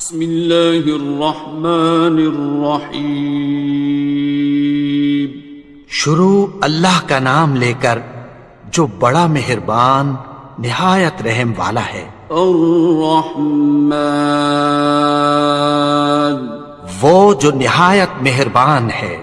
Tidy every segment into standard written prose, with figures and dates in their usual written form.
بسم اللہ الرحمن الرحیم۔ شروع اللہ کا نام لے کر جو بڑا مہربان نہایت رحم والا ہے۔ الرحمن، وہ جو نہایت مہربان ہے۔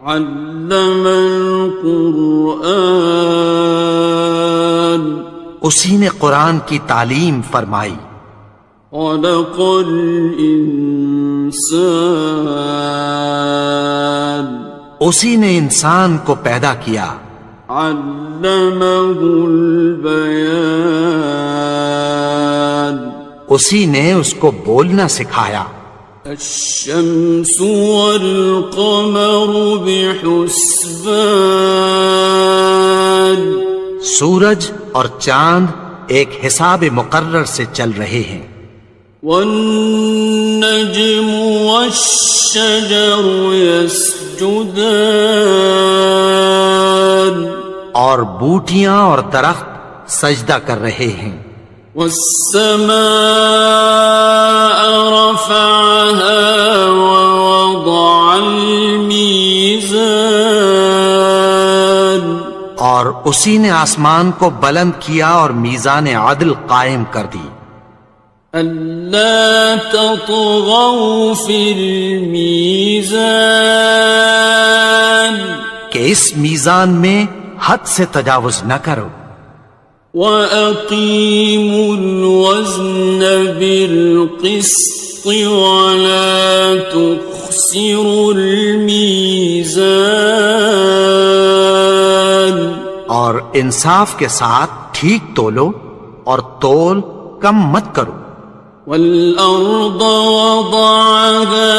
علم القرآن، اسی نے قرآن کی تعلیم فرمائی۔ خلق الانسان، اسی نے انسان کو پیدا کیا۔ علمہ البیان، اسی نے اس کو بولنا سکھایا۔ الشمس والقمر بحسبان، سورج اور چاند ایک حساب مقرر سے چل رہے ہیں۔ والنجم والشجر يسجدان، اور بوٹیاں اور درخت سجدہ کر رہے ہیں۔ والسماء رفعها ووضع الميزان، اور اسی نے آسمان کو بلند کیا اور میزان عدل قائم کر دی۔ ألا تطغوا في الميزان، کہ اس میزان میں حد سے تجاوز نہ کرو۔ وَأَقِيمُوا الْوَزْنَ بِالْقِسْطِ وَلَا تُخْسِرُوا الْمِيزَانَ، اور انصاف کے ساتھ ٹھیک تولو اور تول کم مت کرو۔ وَالْأَرْضَ وَضَعَهَا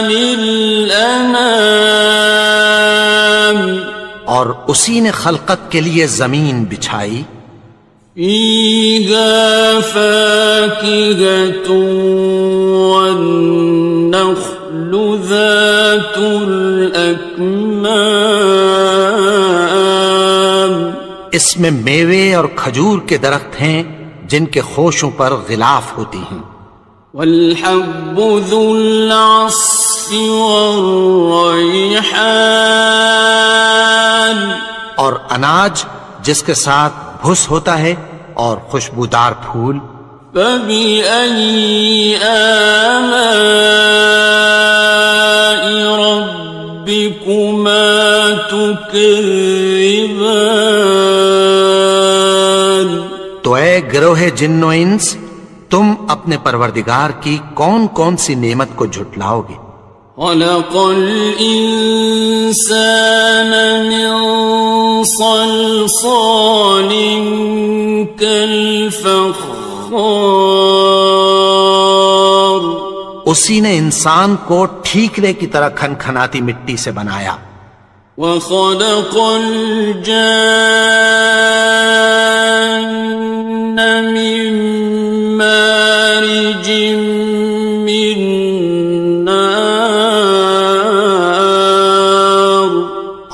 لِلْأَنَامِ، اور اسی نے خلقت کے لیے زمین بچھائی۔ فِيهَا فَاكِهَةٌ وَالنَّخْلُ ذَاتُ الْأَكْمَامِ، اس میں میوے اور کھجور کے درخت ہیں جن کے خوشوں پر غلاف ہوتی ہیں۔ وَالْحَبُّ ذُو الْعَصْفِ وَالرَّيْحَانِ، اور اناج جس کے ساتھ بھس ہوتا ہے اور خوشبودار پھول۔ فَبِأَيِّ آلَاءِ رَبِّكُمَا تُكَذِّبَانِ، تو اے گروہ جن و انس، تم اپنے پروردگار کی کون کون سی نعمت کو جھٹلاؤ گے؟ خَلَقَ الْإِنسَانَ مِنْ صَلْصَالٍ كَالْفَخَّارِ، اسی نے انسان کو ٹھیکرے کی طرح کھنکھناتی مٹی سے بنایا۔ وَخَلَقَ الْجَانَّ مِن مَّارِجٍ مِّن نَّارٍ،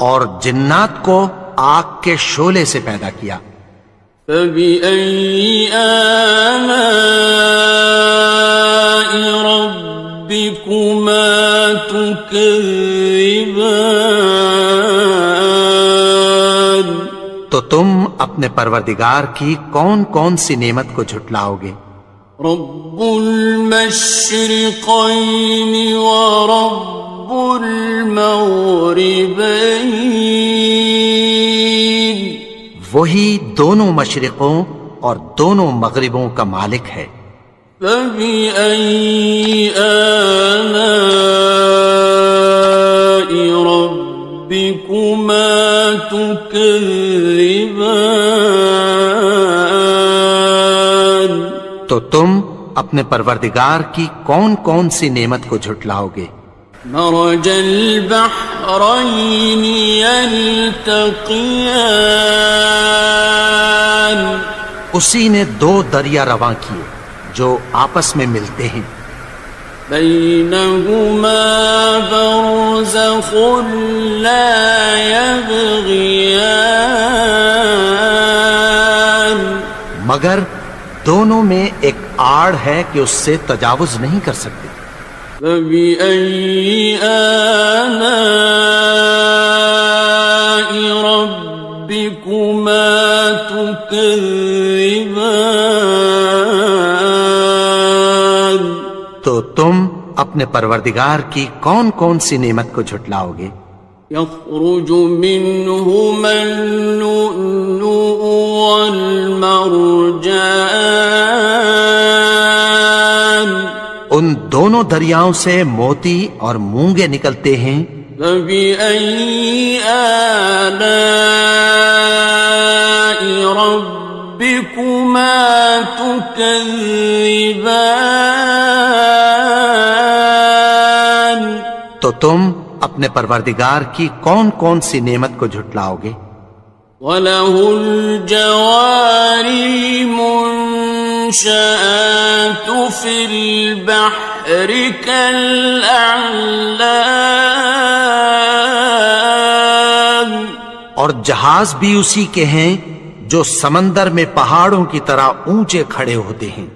اور جنات کو آگ کے شعلے سے پیدا کیا۔ فَبِأَيِّ آلَاءِ رَبِّكُمَا تُكَذِّبَانِ، تو تم اپنے پروردگار کی کون کون سی نعمت کو جھٹلاؤ گے؟ رب المشرقین ورب المغربین، وہی دونوں مشرقوں اور دونوں مغربوں کا مالک ہے۔ فَبِأَيِّ آلَاءِ رَبِّكُمَا تُكَذِّبَانِ، تو تم اپنے پروردگار کی کون کون سی نعمت کو جھٹلاؤ گے؟ مرج البحرین یلتقیان، اسی نے دو دریا رواں کیے جو آپس میں ملتے ہیں۔ بینہما برزخ لا یبغیان، مگر دونوں میں ایک آڑ ہے کہ اس سے تجاوز نہیں کر سکتے۔ فبأي آلاء ربكما تكذبان؟ تو تم اپنے پروردگار کی کون کون سی نعمت کو جھٹلاؤ گے؟ يخرج منهما اللؤلؤ والمرجان، ان دونوں دریاؤں سے موتی اور مونگے نکلتے ہیں۔ فبأي آلاء ربكما تكذبان؟ تو تم اپنے پروردگار کی کون کون سی نعمت کو جھٹلاؤ گے؟ وَلَهُ الْجَوَارِ الْمُنشَآتُ فِي الْبَحْرِ كَالْأَعْلَامِ، اور جہاز بھی اسی کے ہیں جو سمندر میں پہاڑوں کی طرح اونچے کھڑے ہوتے ہیں۔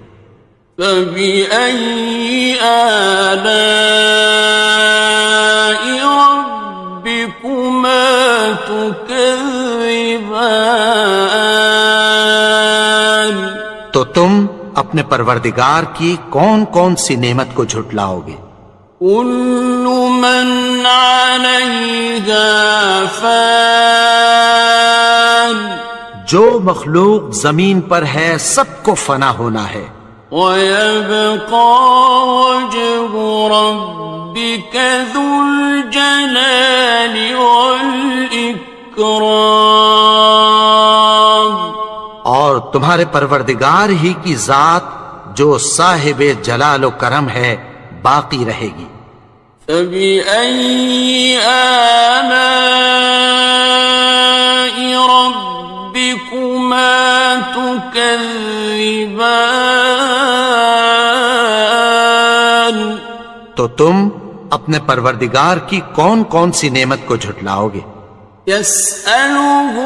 فَبِأَيِّ آلَاءِ رَبِّكُمَا تُكَذِّبَانِ؟ تو تم اپنے پروردگار کی کون کون سی نعمت کو جھٹلاؤ گے؟ كُلُّ مَنْ عَلَيْهَا فَانٍ، جو مخلوق زمین پر ہے سب کو فنا ہونا ہے۔ وَيَبْقَى وَجْهُ رَبِّكَ ذُو الْجَلَالِ وَالْإِكْرَامِ، اور تمہارے پروردگار ہی کی ذات جو صاحب جلال و کرم ہے باقی رہے گی۔ فَبِأَيِّ آلَاءِ رَبِّكُمَا تُكَذِّبَانِ؟ تو تم اپنے پروردگار کی کون کون سی نعمت کو جھٹلاؤ گے؟ يَسْأَلُهُ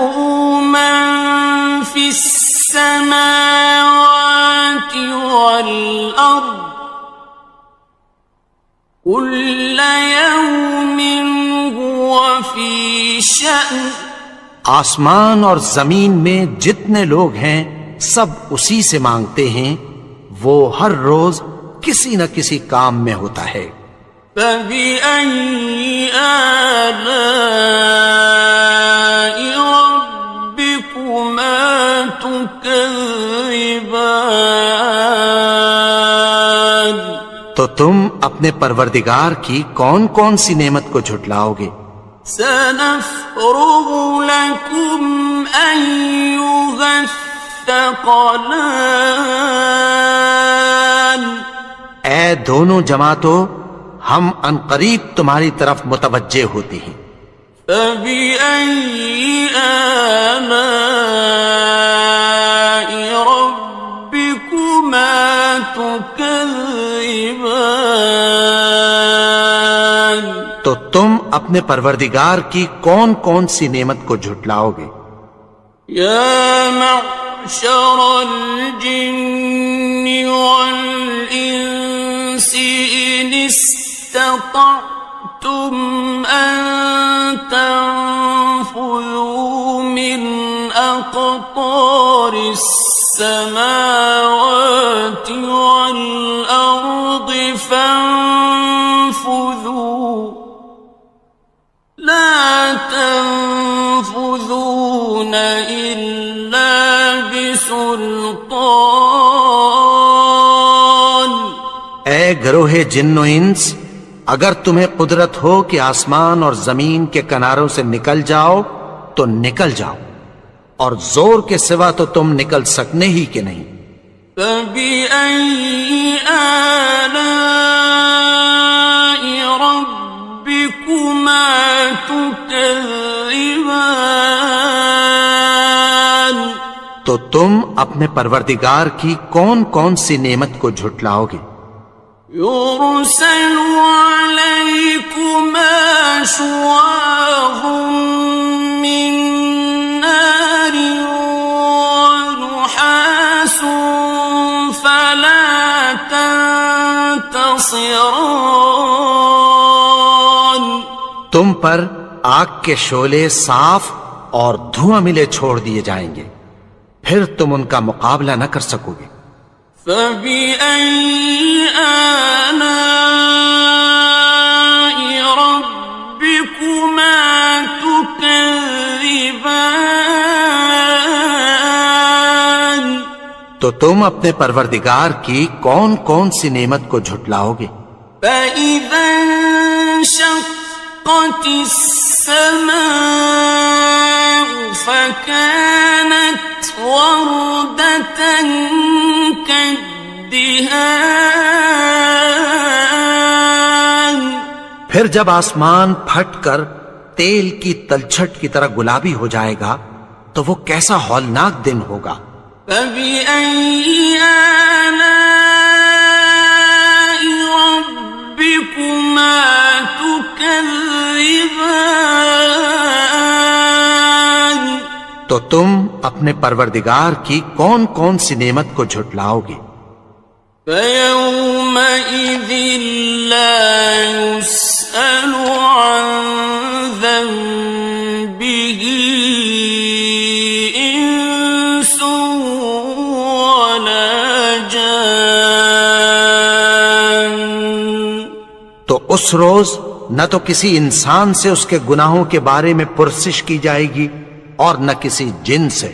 مَن فِي السَّمَاوَاتِ وَالْأَرْضِ كُلَّ يَوْمٍ هُوَ فِي شَأْنٍ، آسمان اور زمین میں جتنے لوگ ہیں سب اسی سے مانگتے ہیں، وہ ہر روز کسی نہ کسی کام میں ہوتا ہے۔ فَبِأَيِّ آلَاءِ رَبِّكُمَا تُكَذِّبَانِ؟ تو تم اپنے پروردگار کی کون کون سی نعمت کو جھٹلاؤ گے؟ سَنَفْرُغُ لَكُمْ أَيُّهَ الثَّقَلَانِ، اے دونوں جماعتوں، ہم عنقریب تمہاری طرف متوجہ ہوتے ہیں۔ فَبِأَيِّ آلَاءِ رَبِّكُمَا تُكَذِّبَانِ؟ تو تم اپنے پروردگار کی کون کون سی نعمت کو جھٹلاؤ گے؟ يَا مَعْشَرَ الْجِنِّ وَالْإِنسِ إِنِ اسْتَطَعْتُمْ أَن تَنفُذُوا مِنْ أَقْطَارِ السَّمَاوَاتِ وَالْأَرْضِ فَانفُذُوا لَا تَنفُذُونَ إِلَّا بِسُلْطَانٍ۔ اے گروہ جن و انس، اگر تمہیں قدرت ہو کہ آسمان اور زمین کے کناروں سے نکل جاؤ تو نکل جاؤ، اور زور کے سوا تو تم نکل سکنے ہی کہ نہیں۔ فَبِأَيِّ آلَاءِ رَبِّكُمَا تُكَذِّبَانِ؟ تو تم اپنے پروردگار کی کون کون سی نعمت کو جھٹلاؤ گے؟ يُرْسَلُ عَلَيْكُمَا شُوَاظٌ مِّن نَّارٍ وَنُحَاسٌ فَلَا خاسران. تم پر آگ کے شعلے صاف اور دھواں ملے چھوڑ دیے جائیں گے، پھر تم ان کا مقابلہ نہ کر سکو گے۔ فَبِأَيِّ آلَاءِ رَبِّكُمَا تُكَذِّبَانِ. تو تم اپنے پروردگار کی کون کون سی نعمت کو جھٹلاؤ گے؟ فَإِذَا انشَقَّتِ السَّمَاءُ فَكَانَتْ وَرْدَةً كَالدِّهَانِ. پھر جب آسمان پھٹ کر تیل کی تلچھٹ کی طرح گلابی ہو جائے گا تو وہ کیسا ہولناک دن ہوگا۔ فَبِأَيِّ آلَاءِ رَبِّكُمَا تُكَذِّبَانِ. تو تم اپنے پروردگار کی کون کون سی نعمت کو جھٹلاؤ گے؟ فَيَوْمَئِذٍ لَا يُسْأَلُ عَنْ ذَنبِهِ إِنسٌ وَلَا جَانٌ. تو اس روز نہ تو کسی انسان سے اس کے گناہوں کے بارے میں پرسش کی جائے گی اور نہ کسی جن سے۔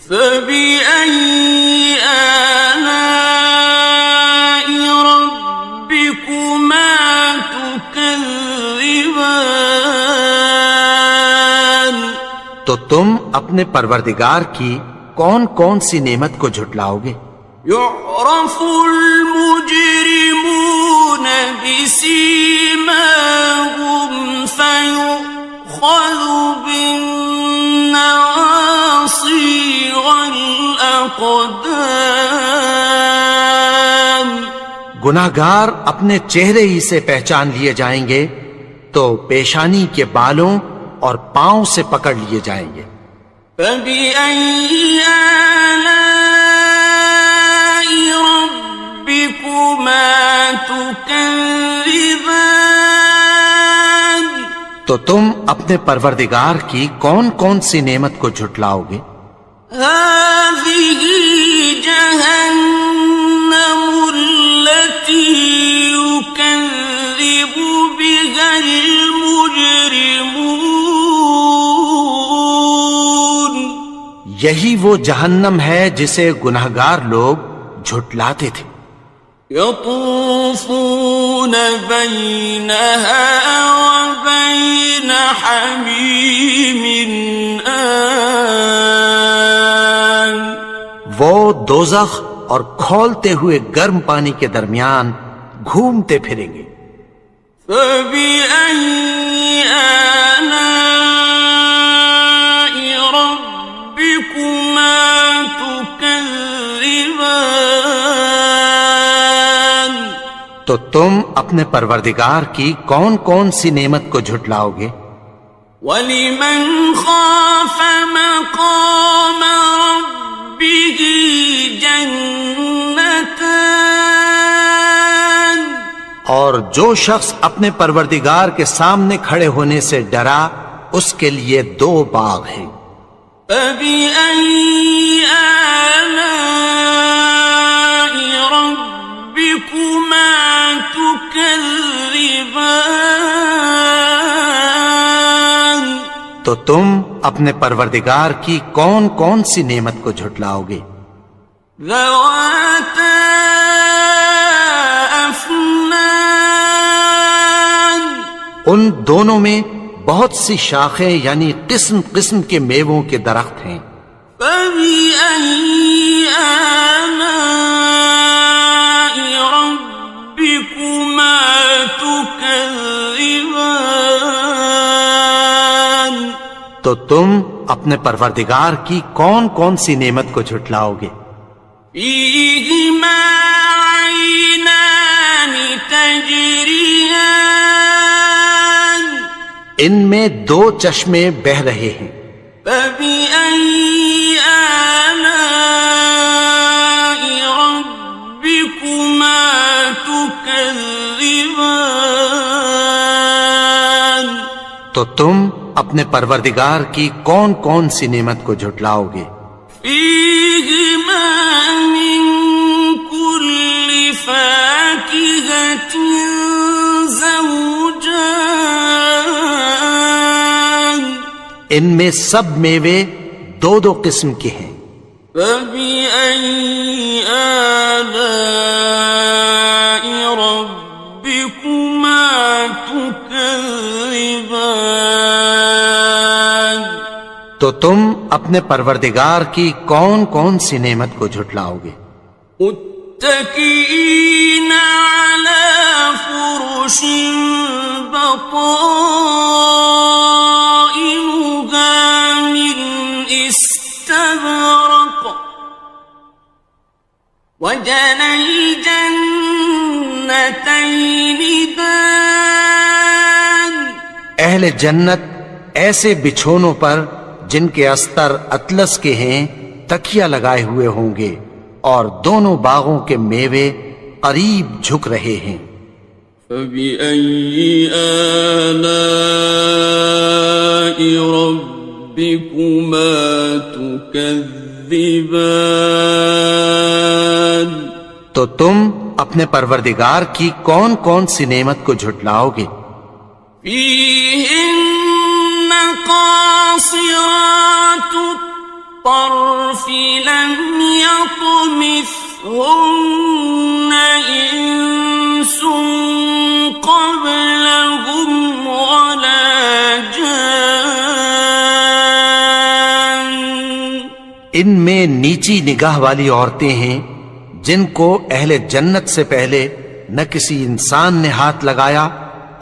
فَبِأَيِّ آلَاءِ رَبِّكُمَا تُكَذِّبَانِ. تو تم اپنے پروردگار کی کون کون سی نعمت کو جھٹلاؤ گے؟ يُعْرَفُ الْمُجْرِمُونَ بِسِيمَاهُمْ فَيُؤْخَذُ بِالنَّوَاصِي وَالْأَقْدَامِ. گناہگار اپنے چہرے ہی سے پہچان لیے جائیں گے تو پیشانی کے بالوں اور پاؤں سے پکڑ لیے جائیں گے۔ فَبِأَيِّ آلَاءِ رَبِّكُمَا تُكَذِّبَانِ. تو تم اپنے پروردگار کی کون کون سی نعمت کو جھٹلاؤ گے؟ هَٰذِهِ جَهَنَّمُ الَّتِي يُكَذِّبُ بِهَا الْمُجْرِمُونَ. یہی وہ جہنم ہے جسے گناہگار لوگ جھٹلاتے تھے۔ يَطُوفُونَ بَيْنَهَا وَبَيْنَ حَمِيمٍ آنٍ. وہ دوزخ اور کھولتے ہوئے گرم پانی کے درمیان گھومتے پھریں گے۔ فَبِأَيِّ آلَاءِ رَبِّكُمَا تُكَذِّبَانِ. تو تم اپنے پروردگار کی کون کون سی نعمت کو جھٹلاؤ گے؟ وَلِمَنْ خَافَ مَقَامَ رَبِّهِ جَنَّتَانِ. اور جو شخص اپنے پروردگار کے سامنے کھڑے ہونے سے ڈرا اس کے لیے 2 باغ ہیں۔ فَبِأَيِّ آلَاءِ رَبِّكُمَا تُكَذِّبَانِ. تو تم اپنے پروردگار کی کون کون سی نعمت کو جھٹلاؤ گے؟ ذَوَاتَا أَفْنَانٍ. ان دونوں میں بہت سی شاخیں یعنی قسم قسم کے میووں کے درخت ہیں۔ فَبِأَيِّ آلَاءِ رَبِّكُمَا تُكَذِّبَانِ. تو تم اپنے پروردگار کی کون کون سی نعمت کو جھٹلاؤ گے؟ فِيهِمَا عَيْنَانِ تَجْرِيَانِ. ان میں 2 چشمے بہہ رہے ہیں۔ فَبِأَيِّ آلَاءِ رَبِّكُمَا تُكَذِّبَانِ. تكذبان تو تم اپنے پروردگار کی کون کون سی نعمت کو جھٹلاؤ گے؟ فيهما من كل فاكهة زوجان ان میں سب میوے دو دو قسم کے ہیں۔ فبأي آلاء ربكما تكذبان تو تم اپنے پروردگار کی کون کون سی نعمت کو جھٹلاؤ گے؟ متكئين على فرش بطائنها من استبرق وجنى الجنتين دان اہل جنت ایسے بچھونوں پر جن کے استر اطلس کے ہیں تکیہ لگائے ہوئے ہوں گے، اور دونوں باغوں کے میوے قریب جھک رہے ہیں۔ فبأي آلاء ربكما تكذبان تو تم اپنے پروردگار کی کون کون سی نعمت کو جھٹلاؤ گے؟ فيهن قاصرات الطرف لم يطمثهن إنس قبلهم ولا جان ان میں نیچی نگاہ والی عورتیں ہیں جن کو اہل جنت سے پہلے نہ کسی انسان نے ہاتھ لگایا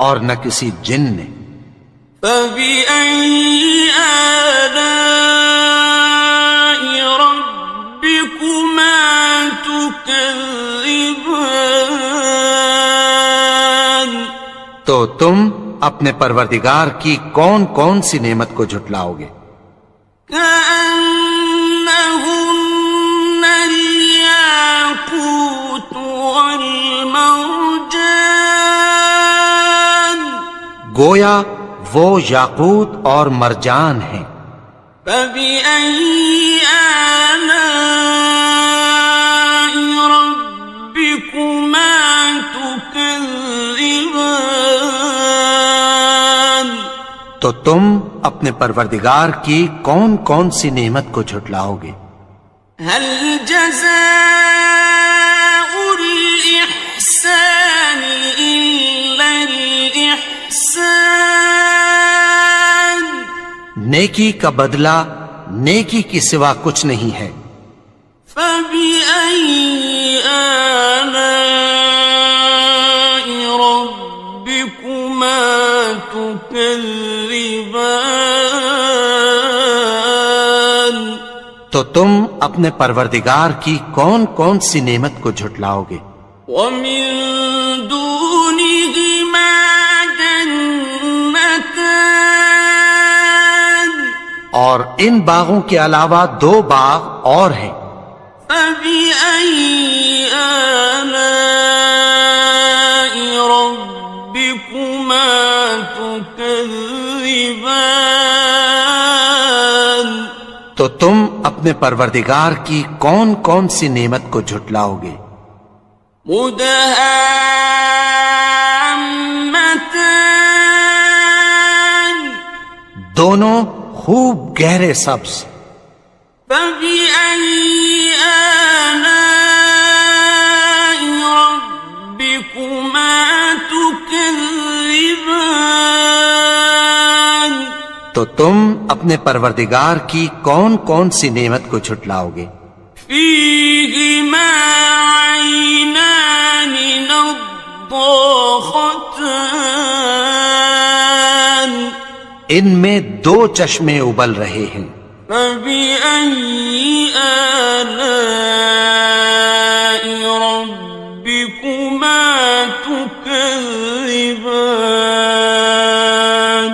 اور نہ کسی جن نے۔ فبأي آلاء ربكما تكذبان تو تم اپنے پروردگار کی کون کون سی نعمت کو جھٹلاؤ گے؟ كأنهن الياقوت والمرجان گویا وہ یاقوت اور مرجان ہیں۔ فبأي آلاء ربكما تكذبان تو تم اپنے پروردگار کی کون کون سی نعمت کو جھٹلاؤ گے؟ هل جزاء الإحسان إلا الإحسان نیکی کا بدلہ نیکی کی سوا کچھ نہیں ہے۔ فبأي آلاء ربكما تكذبان تو تم اپنے پروردگار کی کون کون سی نعمت کو جھٹلاؤ گے؟ ومن دونهما جنتان اور ان باغوں کے علاوہ دو باغ اور ہیں۔ فبأي آلاء ربكما تكذبان تو تم اپنے پروردگار کی کون کون سی نعمت کو جھٹلاؤ گے؟ مدهامتان دونوں خوب گہرے سبز۔ فبأي آلاء ربكما تكذبان تو تم اپنے پروردگار کی کون کون سی نعمت کو جھٹلاؤ گے؟ فيهما عينان نضاختان ان میں دو چشمے ابل رہے ہیں۔ فبأي آلاء ربكما تكذبان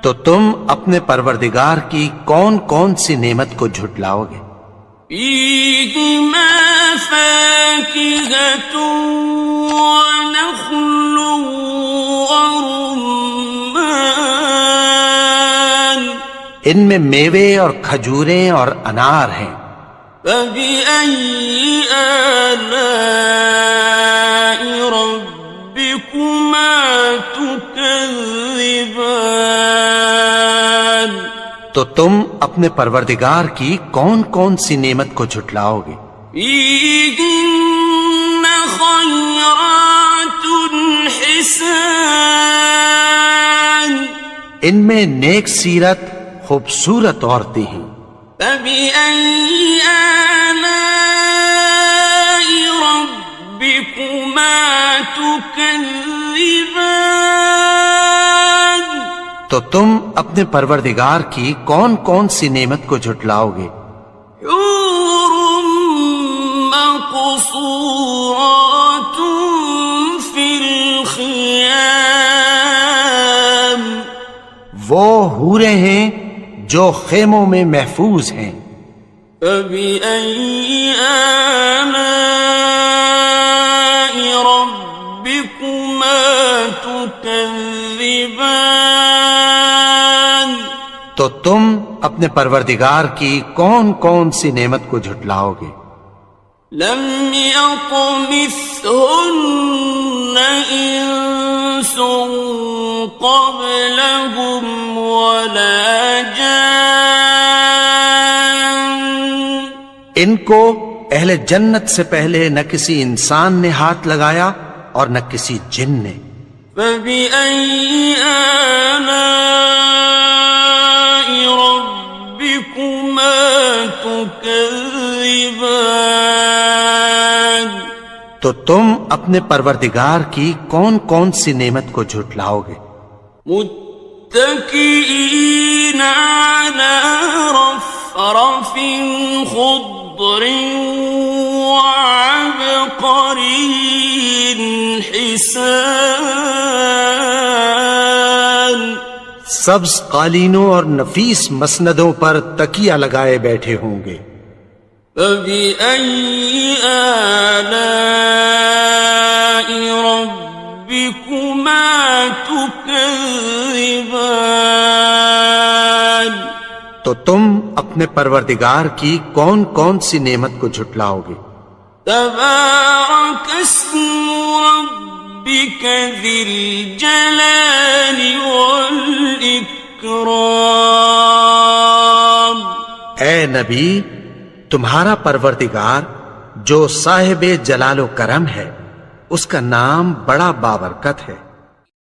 تو تم اپنے پروردگار کی کون کون سی نعمت کو جھٹلاؤ گے؟ فيهما فاكهة ونخل ورمان ان میں میوے اور کھجوریں اور انار ہیں. فبأي آلاء ربكما تكذبان تو تم اپنے پروردگار کی کون کون سی نعمت کو جھٹلاؤ گے؟ فيهن خيرات حسان ان میں نیک سیرت خوبصورت عورتیں ہیں. فبأي آلاء ربكما تكذبان تو تم اپنے پروردگار کی کون کون سی نعمت کو جھٹلاؤ گے؟ حور مقصورات في الخيام وہ حوریں ہیں جو خیموں میں محفوظ ہیں. فبأي آلاء ربكما تكذبان تو تم اپنے پروردگار کی کون کون سی نعمت کو جھٹلاؤ گے؟ لم يطمثهن إنس قبلهم ولا جان ان کو اہل جنت سے پہلے نہ کسی انسان نے ہاتھ لگایا اور نہ کسی جن نے. فبأي آلاء ربكما تكذبان تو تم اپنے پروردگار کی کون کون سی نعمت کو جھٹلاؤ گے؟ متكئين على رفرف خضر وعبقري حسان سبز قالینوں اور نفیس مسندوں پر تکیہ لگائے بیٹھے ہوں گے. فبأي آلاء ربكما تكذبان تو تم اپنے پروردگار کی کون کون سی نعمت کو جھٹلاؤ گے؟ تبارك اسم ربك ذي الجلال والإكرام اے نبی، تمہارا پروردگار جو صاحب جلال و کرم ہے، اس کا نام بڑا بابرکت ہے.